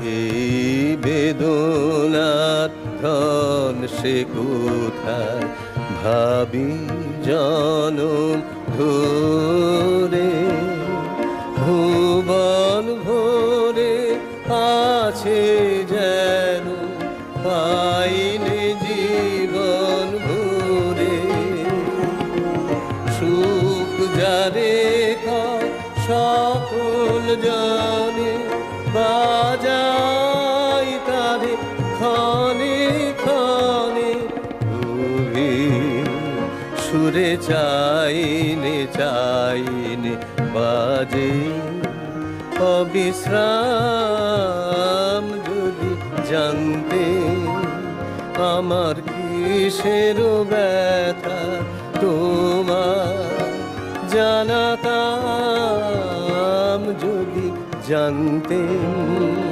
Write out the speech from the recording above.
এই বেদনার ধন সে কোথায় ভাবি জনম ধরে। ভুবন ভরে আছে যেন পাইলে জীবন ভরে। সুখ যারে খায় সকল জানে, বাজাই তারে ক্ষণে ক্ষণে। গভীর সুরে চাইনে চাইনে বাজে অবিশ্রাম। যদি জানতে আমার কিসের ব্যথা, তোমার জানাতাম। যদি জানতে